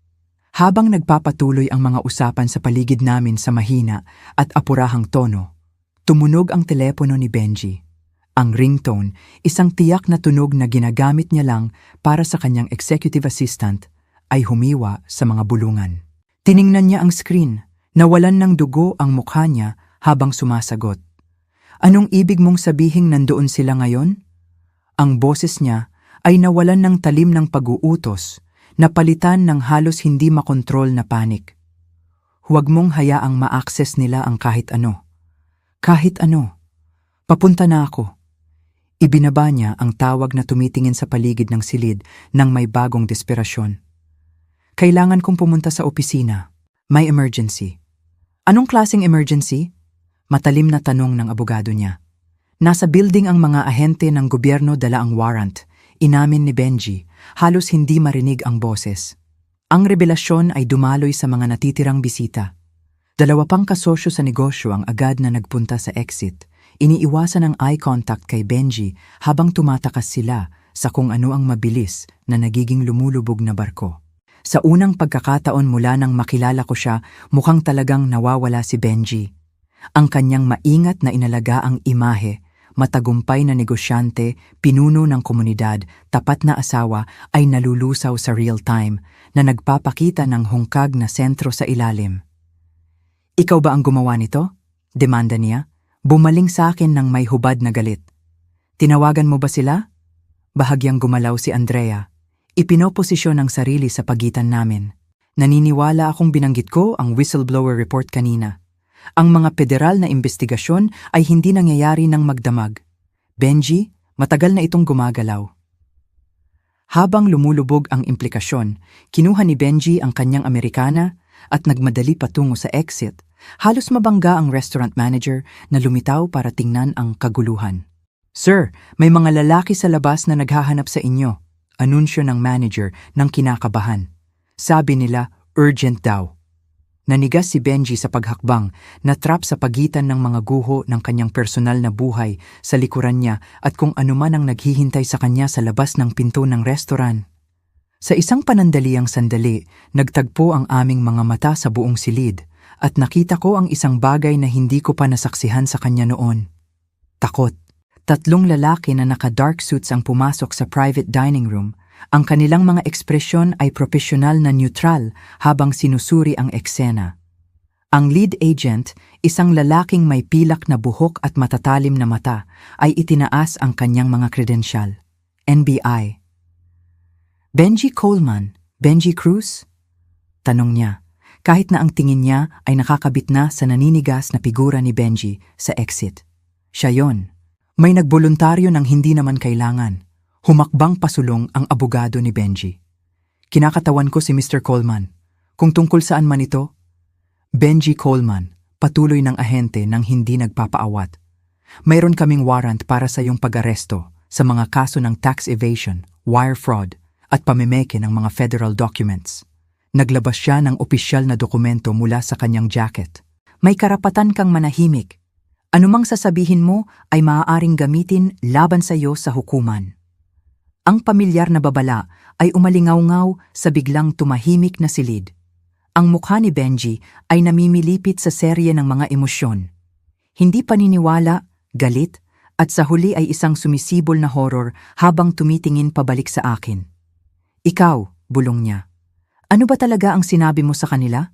Speaker 1: Habang nagpapatuloy ang mga usapan sa paligid namin sa mahina at apurahang tono, tumunog ang telepono ni Benji. Ang ringtone, isang tiyak na tunog na ginagamit niya lang para sa kanyang executive assistant, ay humiwa sa mga bulungan. Tiningnan niya ang screen, nawalan ng dugo ang mukha niya habang sumasagot. Anong ibig mong sabihing nandoon sila ngayon? Ang boses niya ay nawalan ng talim ng pag-uutos, napalitan ng halos hindi makontrol na panik. Huwag mong hayaang ma-access nila ang kahit ano. Kahit ano. Papunta na ako. Ibinaba niya ang tawag na tumitingin sa paligid ng silid nang may bagong desperasyon. Kailangan kong pumunta sa opisina. May emergency. Anong klaseng emergency? Matalim na tanong ng abogado niya. Nasa building ang mga ahente ng gobyerno dala ang warrant. Inamin ni Benji, halos hindi marinig ang boses. Ang revelasyon ay dumaloy sa mga natitirang bisita. 2 pang kasosyo sa negosyo ang agad na nagpunta sa exit. Iniiwasan ang eye contact kay Benji habang tumatakas sila sa kung ano ang mabilis na nagiging lumulubog na barko. Sa unang pagkakataon mula nang makilala ko siya, mukhang talagang nawawala si Benji. Ang kanyang maingat na inalaga ang imahe, matagumpay na negosyante, pinuno ng komunidad, tapat na asawa ay nalulusaw sa real time na nagpapakita ng hungkag na sentro sa ilalim. Ikaw ba ang gumawa nito? Demanda niya. Bumaling sa akin ng may hubad na galit. Tinawagan mo ba sila? Bahagyang gumalaw si Andrea. Ipinoposisyon ang sarili sa pagitan namin. Naniniwala akong binanggit ko ang whistleblower report kanina. Ang mga federal na investigasyon ay hindi nangyayari ng magdamag. Benji, matagal na itong gumagalaw. Habang lumulubog ang implikasyon, kinuha ni Benji ang kanyang Amerikana at nagmadali patungo sa exit. Halos mabangga ang restaurant manager na lumitaw para tingnan ang kaguluhan. Sir, may mga lalaki sa labas na naghahanap sa inyo. Anunsyo ng manager ng kinakabahan. Sabi nila, urgent daw. Nanigas si Benji sa paghakbang, na-trap sa pagitan ng mga guho ng kanyang personal na buhay sa likuran niya at kung anuman ang naghihintay sa kanya sa labas ng pinto ng restaurant. Sa isang panandaliang sandali, nagtagpo ang aming mga mata sa buong silid at nakita ko ang isang bagay na hindi ko pa nasaksihan sa kanya noon. Takot. 3 lalaki na naka-dark suits ang pumasok sa private dining room Ang kanilang mga ekspresyon ay profesional na neutral habang sinusuri ang eksena. Ang lead agent, isang lalaking may pilak na buhok at matatalim na mata, ay itinaas ang kanyang mga kredensyal. NBI. Benji Coleman, Benji Cruz? Tanong niya, kahit na ang tingin niya ay nakakabit na sa naninigas na figura ni Benji sa exit. Siya yon. May nagboluntaryo ng hindi naman kailangan. Humakbang pasulong ang abogado ni Benji. Kinakatawan ko si Mr. Coleman. Kung tungkol saan man ito, Benji Coleman, patuloy ng ahente nang hindi nagpapaawat. Mayroon kaming warrant para sa iyong pag-aresto sa mga kaso ng tax evasion, wire fraud, at pamemeke ng mga federal documents. Naglabas siya ng opisyal na dokumento mula sa kanyang jacket. May karapatan kang manahimik. Anumang sasabihin mo ay maaaring gamitin laban sa iyo sa hukuman. Ang pamilyar na babala ay umalingaw-ngaw sa biglang tumahimik na silid. Ang mukha ni Benji ay namimilipit sa serye ng mga emosyon. Hindi paniniwala, galit, at sa huli ay isang sumisibol na horror habang tumitingin pabalik sa akin. Ikaw, bulong niya. Ano ba talaga ang sinabi mo sa kanila?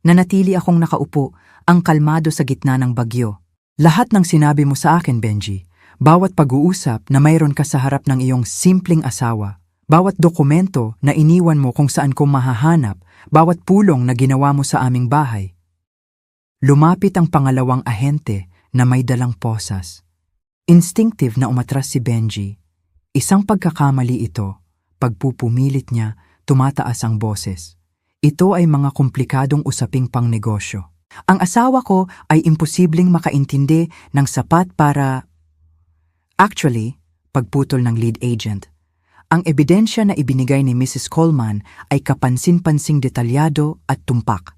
Speaker 1: Nanatili akong nakaupo, ang kalmado sa gitna ng bagyo. Lahat ng sinabi mo sa akin, Benji. Bawat pag-uusap na mayroon ka sa harap ng iyong simpleng asawa, bawat dokumento na iniwan mo kung saan ko mahahanap, bawat pulong na ginawa mo sa aming bahay. Lumapit ang pangalawang ahente na may dalang posas. Instinctive na umatras si Benji. Isang pagkakamali ito, pagpupumilit niya, tumataas ang boses. Ito ay mga komplikadong usaping pangnegosyo. Ang asawa ko ay imposibleng makaintindi ng sapat para... Actually, pagputol ng lead agent, ang ebidensya na ibinigay ni Mrs. Coleman ay kapansin-pansing detalyado at tumpak.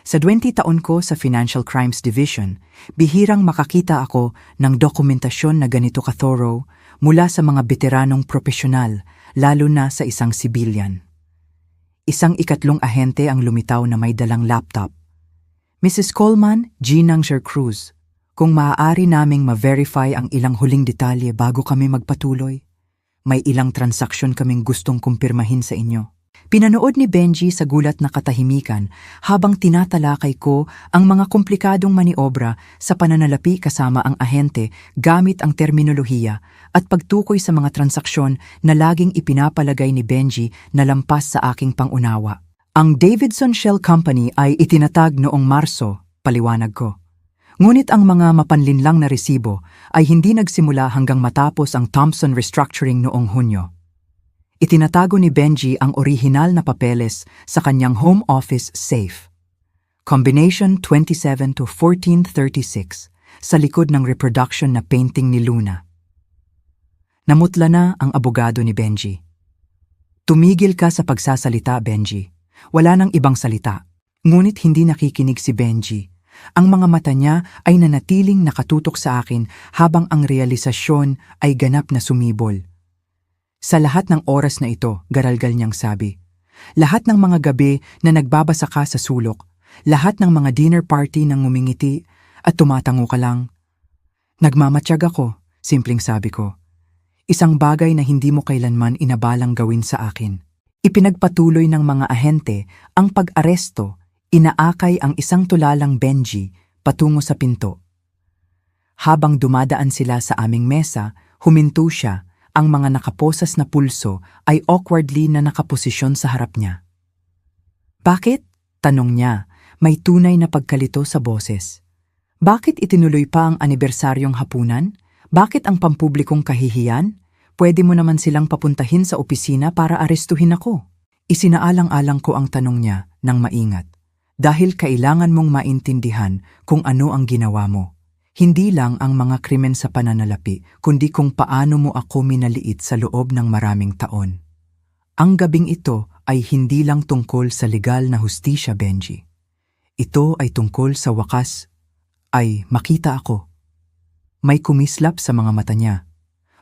Speaker 1: Sa 20 taon ko sa Financial Crimes Division, bihirang makakita ako ng dokumentasyon na ganito ka-thorough mula sa mga veteranong propesyonal, lalo na sa isang civilian. Isang ikatlong ahente ang lumitaw na may dalang laptop. Mrs. Coleman, Ginang Cruz, kung maaari naming ma-verify ang ilang huling detalye bago kami magpatuloy, may ilang transaksyon kaming gustong kumpirmahin sa inyo. Pinanood ni Benji sa gulat na katahimikan habang tinatalakay ko ang mga komplikadong maniobra sa pananalapi kasama ang ahente gamit ang terminolohiya at pagtukoy sa mga transaksyon na laging ipinapalagay ni Benji na lampas sa aking pangunawa. Ang Davidson Shell Company ay itinatag noong Marso, paliwanag ko. Ngunit ang mga mapanlinlang na resibo ay hindi nagsimula hanggang matapos ang Thompson Restructuring noong Hunyo. Itinatago ni Benji ang orihinal na papeles sa kanyang home office safe. Combination 27 to 1436 sa likod ng reproduction na painting ni Luna. Namutla na ang abogado ni Benji. Tumigil ka sa pagsasalita, Benji. Wala nang ibang salita. Ngunit hindi nakikinig si Benji. Ang mga mata niya ay nanatiling nakatutok sa akin habang ang realisasyon ay ganap na sumibol. Sa lahat ng oras na ito, garalgal niyang sabi, lahat ng mga gabi na nagbabasa ka sa sulok, lahat ng mga dinner party nang ngumingiti at tumatango ka lang. Nagmamatsyag ako, simpleng sabi ko. Isang bagay na hindi mo kailanman inabalang gawin sa akin. Ipinagpatuloy ng mga ahente ang pag-aresto. Inaakay ang isang tulalang Benji patungo sa pinto. Habang dumadaan sila sa aming mesa, huminto siya, ang mga nakaposas na pulso ay awkwardly na nakaposisyon sa harap niya. Bakit? Tanong niya, may tunay na pagkalito sa boses. Bakit itinuloy pa ang anibersaryong hapunan? Bakit ang pampublikong kahihiyan? Pwede mo naman silang papuntahin sa opisina para arestuhin ako. Isinaalang-alang ko ang tanong niya nang maingat. Dahil kailangan mong maintindihan kung ano ang ginawa mo. Hindi lang ang mga krimen sa pananalapi, kundi kung paano mo ako minaliit sa loob ng maraming taon. Ang gabing ito ay hindi lang tungkol sa legal na hustisya, Benji. Ito ay tungkol sa wakas ay makita ako. May kumislap sa mga mata niya.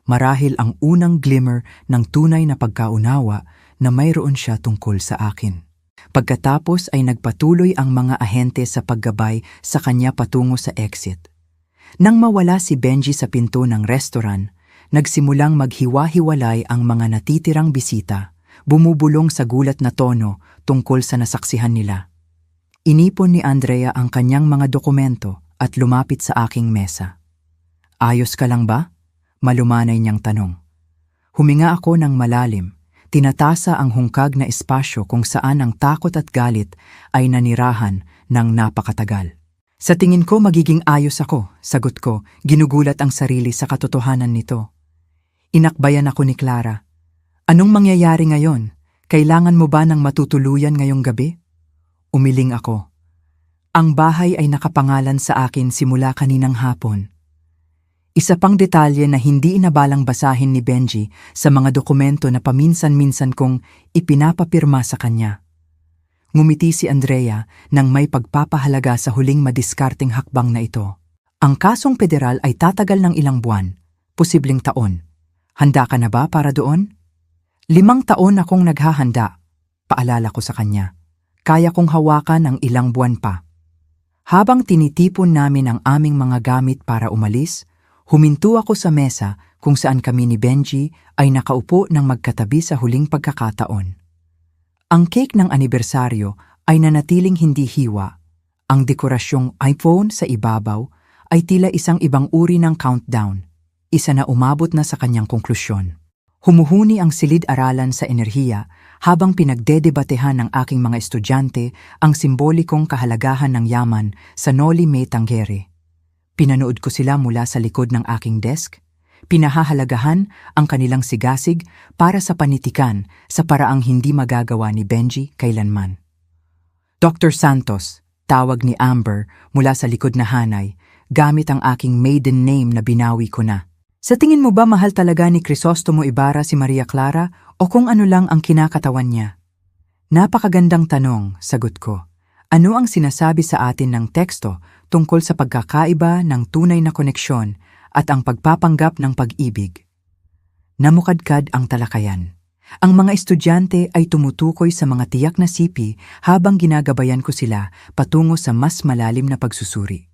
Speaker 1: Marahil ang unang glimmer ng tunay na pagkaunawa na mayroon siya tungkol sa akin. Pagkatapos ay nagpatuloy ang mga ahente sa paggabay sa kanya patungo sa exit. Nang mawala si Benji sa pinto ng restaurant, nagsimulang maghiwa-hiwalay ang mga natitirang bisita, bumubulong sa gulat na tono tungkol sa nasaksihan nila. Inipon ni Andrea ang kanyang mga dokumento at lumapit sa aking mesa. "Ayos ka lang ba?" Malumanay niyang tanong. Huminga ako ng malalim, tinatasa ang hungkag na espasyo kung saan ang takot at galit ay nanirahan ng napakatagal. "Sa tingin ko magiging ayos ako," sagot ko, ginugulat ang sarili sa katotohanan nito. Inakbayan ako ni Clara. "Anong mangyayari ngayon? Kailangan mo ba ng matutuluyan ngayong gabi?" Umiling ako. Ang bahay ay nakapangalan sa akin simula kaninang hapon. Isa pang detalye na hindi inabalang basahin ni Benji sa mga dokumento na paminsan-minsan kong ipinapapirma sa kanya. Ngumiti si Andrea nang may pagpapahalaga sa huling madiskarteng hakbang na ito. Ang kasong federal ay tatagal ng ilang buwan, posibleng taon. "Handa ka na ba para doon?" 5 taon akong naghahanda, paalala ko sa kanya. Kaya kong hawakan ang ilang buwan pa. Habang tinitipon namin ang aming mga gamit para umalis, huminto ako sa mesa kung saan kami ni Benji ay nakaupo ng magkatabi sa huling pagkakataon. Ang cake ng anibersaryo ay nanatiling hindi hiwa. Ang dekorasyong iPhone sa ibabaw ay tila isang ibang uri ng countdown, isa na umabot na sa kanyang konklusyon. Humuhuni ang silid-aralan sa enerhiya habang pinagdedebatehan ng aking mga estudyante ang simbolikong kahalagahan ng yaman sa Noli Me Tangere. Pinanood ko sila mula sa likod ng aking desk, pinahahalagahan ang kanilang sigasig para sa panitikan sa paraang hindi magagawa ni Benji kailanman. "Dr. Santos," tawag ni Amber mula sa likod na hanay, gamit ang aking maiden name na binawi ko na. "Sa tingin mo ba mahal talaga ni Crisostomo Ibarra si Maria Clara o kung ano lang ang kinakatawan niya?" "Napakagandang tanong," sagot ko. "Ano ang sinasabi sa atin ng teksto tungkol sa pagkakaiba ng tunay na koneksyon at ang pagpapanggap ng pag-ibig?" Namukadkad ang talakayan. Ang mga estudyante ay tumutukoy sa mga tiyak na sipi habang ginagabayan ko sila patungo sa mas malalim na pagsusuri.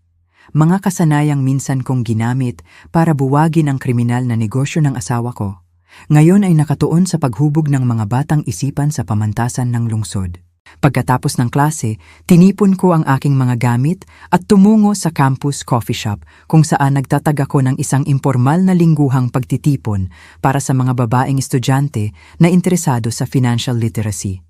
Speaker 1: Mga kasanayang minsan kong ginamit para buwagin ang kriminal na negosyo ng asawa ko, ngayon ay nakatuon sa paghubog ng mga batang isipan sa pamantasan ng lungsod. Pagkatapos ng klase, tinipon ko ang aking mga gamit at tumungo sa campus coffee shop kung saan nagtatag ako ng isang impormal na lingguhang pagtitipon para sa mga babaeng estudyante na interesado sa financial literacy.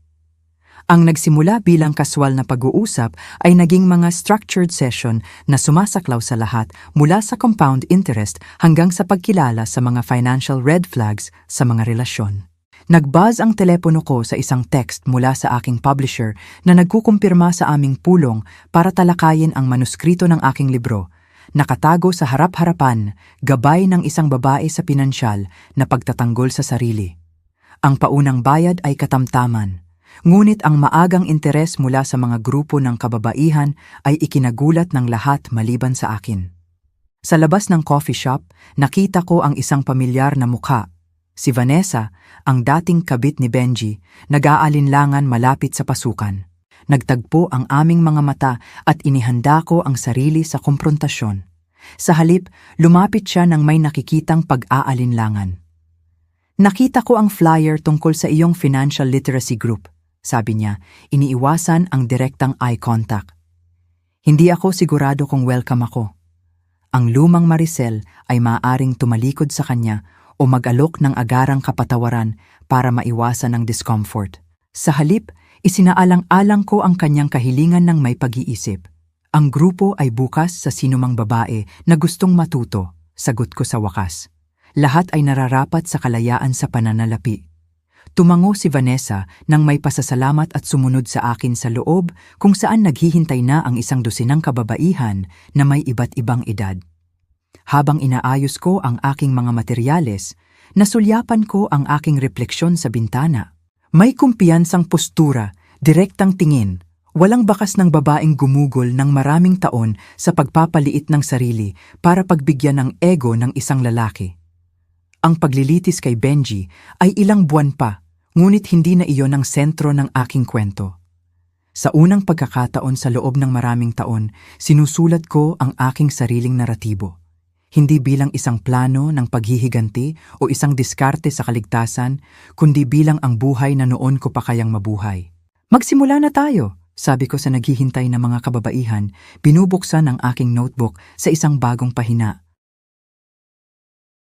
Speaker 1: Ang nagsimula bilang kaswal na pag-uusap ay naging mga structured session na sumasaklaw sa lahat mula sa compound interest hanggang sa pagkilala sa mga financial red flags sa mga relasyon. Nag-buzz ang telepono ko sa isang text mula sa aking publisher na nagkukumpirma sa aming pulong para talakayin ang manuskrito ng aking libro, nakatago sa harap-harapan, gabay ng isang babae sa pinansyal na pagtatanggol sa sarili. Ang paunang bayad ay katamtaman. Ngunit ang maagang interes mula sa mga grupo ng kababaihan ay ikinagulat ng lahat maliban sa akin. Sa labas ng coffee shop, nakita ko ang isang pamilyar na mukha. Si Vanessa, ang dating kabit ni Benji, nag-aalinlangan malapit sa pasukan. Nagtagpo ang aming mga mata at inihanda ko ang sarili sa komprontasyon. Sa halip, lumapit siya nang may nakikitang pag-aalinlangan. "Nakita ko ang flyer tungkol sa iyong financial literacy group," sabi niya, iniiwasan ang direktang eye contact. Hindi ako sigurado kung welcome ako. Ang lumang Maricel ay maaaring tumalikod sa kanya o mag-alok ng agarang kapatawaran para maiwasan ang discomfort. Sa halip, isinaalang-alang ko ang kanyang kahilingan ng may pag-iisip. "Ang grupo ay bukas sa sinumang babae na gustong matuto," sagot ko sa wakas. "Lahat ay nararapat sa kalayaan sa pananalapi." Tumango si Vanessa nang may pasasalamat at sumunod sa akin sa loob kung saan naghihintay na ang 100 kababaihan na may iba't ibang edad. Habang inaayos ko ang aking mga materyales, nasulyapan ko ang aking refleksyon sa bintana. May kumpiyansang postura, direktang tingin, walang bakas ng babaeng gumugol ng maraming taon sa pagpapaliit ng sarili para pagbigyan ng ego ng isang lalaki. Ang paglilitis kay Benji ay ilang buwan pa, ngunit hindi na iyon ang sentro ng aking kwento. Sa unang pagkakataon sa loob ng maraming taon, sinusulat ko ang aking sariling naratibo. Hindi bilang isang plano ng paghihiganti o isang diskarte sa kaligtasan, kundi bilang ang buhay na noon ko pa kayang mabuhay. Magsimula na tayo, sabi ko sa naghihintay na mga kababaihan, binubuksan ang aking notebook sa isang bagong pahina.